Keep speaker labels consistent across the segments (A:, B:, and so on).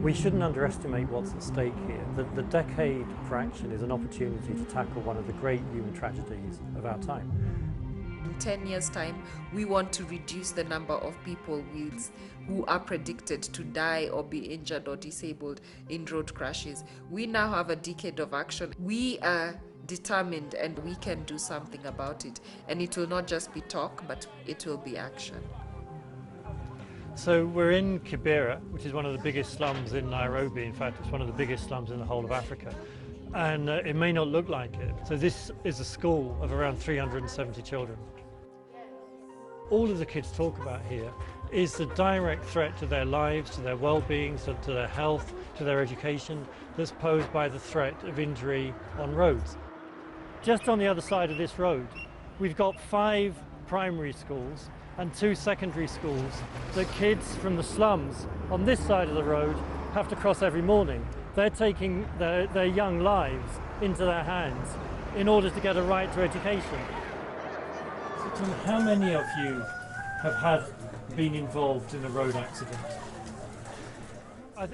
A: We shouldn't underestimate what's at stake here. The Decade for Action is an opportunity to tackle one of the great human tragedies of our time.
B: In 10 years' time, we want to reduce the number of people who are predicted to die or be injured or disabled in road crashes. We now have a decade of action. We are determined and we can do something about it. And it will not just be talk, but it will be action.
A: So we're in Kibera, which is one of the biggest slums in Nairobi. In fact, it's one of the biggest slums in the whole of Africa. And it may not look like it. So this is a school of around 370 children. All of the kids talk about here is the direct threat to their lives, to their well-being, to their health, to their education, that's posed by the threat of injury on roads. Just on the other side of this road, we've got 5 primary schools and 2 secondary schools that kids from the slums on this side of the road have to cross every morning. They're taking their young lives into their hands in order to get a right to education. So how many of you have been involved in a road accident?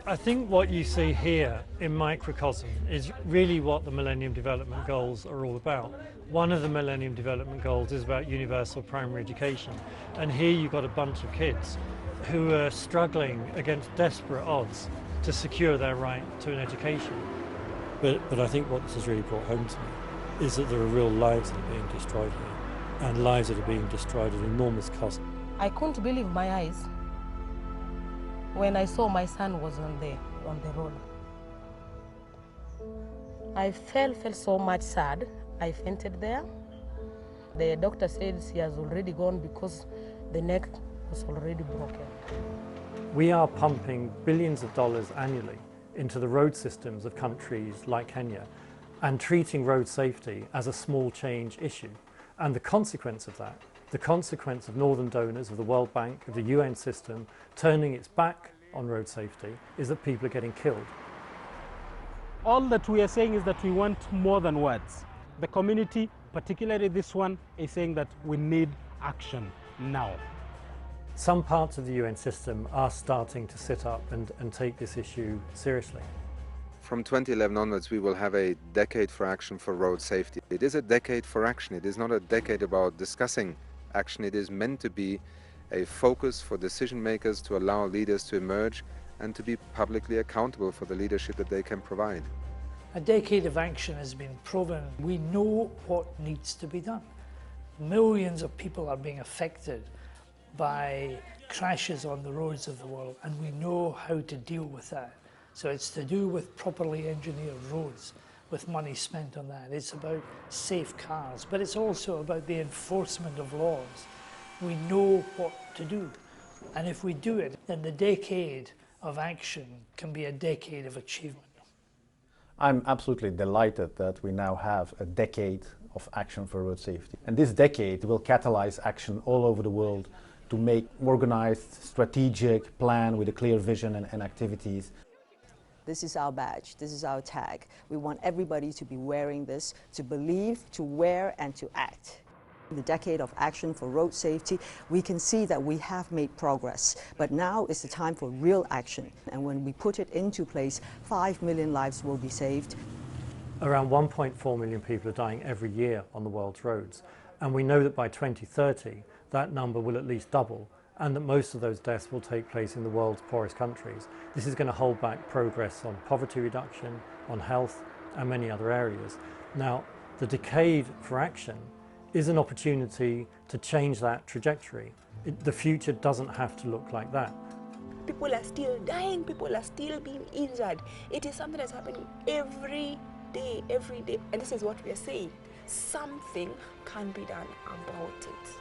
A: I think what you see here in microcosm is really what the Millennium Development Goals are all about. One of the Millennium Development Goals is about universal primary education. And here you've got a bunch of kids who are struggling against desperate odds to secure their right to an education. But I think what this has really brought home to me is that there are real lives that are being destroyed here, and lives that are being destroyed at enormous cost.
C: I couldn't believe my eyes when I saw my son was on the road. I felt so much sad. I fainted there. The doctor said he has already gone because the neck was already broken.
A: We are pumping billions of dollars annually into the road systems of countries like Kenya and treating road safety as a small change issue. And the consequence of that, the consequence of northern donors, of the World Bank, of the UN system, turning its back on road safety, is that people are getting killed.
D: All that we are saying is that we want more than words. The community, particularly this one, is saying that we need action now.
A: Some parts of the UN system are starting to sit up and take this issue seriously.
E: From 2011 onwards, we will have a decade for action for road safety. It is a decade for action. It is not a decade about discussing action. It is meant to be a focus for decision makers to allow leaders to emerge and to be publicly accountable for the leadership that they can provide.
F: A decade of action has been proven. We know what needs to be done. Millions of people are being affected by crashes on the roads of the world, and we know how to deal with that. So it's to do with properly engineered roads, with money spent on that. It's about safe cars, but it's also about the enforcement of laws. We know what to do, and if we do it, then the decade of action can be a decade of achievement.
G: I'm absolutely delighted that we now have a decade of action for road safety. And this decade will catalyze action all over the world to make organized, strategic plan with a clear vision and activities.
H: This is our badge, this is our tag. We want everybody to be wearing this, to believe, to wear, and to act. In the decade of action for road safety, we can see that we have made progress, but now is the time for real action. And when we put it into place, 5 million lives will be saved.
A: Around 1.4 million people are dying every year on the world's roads, and we know that by 2030 that number will at least double, and that most of those deaths will take place in the world's poorest countries. This is going to hold back progress on poverty reduction, on health, and many other areas. Now, the decade for action is an opportunity to change that trajectory. The future doesn't have to look like that.
I: People are still dying, people are still being injured. It is something that's happening every day, and this is what we are saying. Something can be done about it.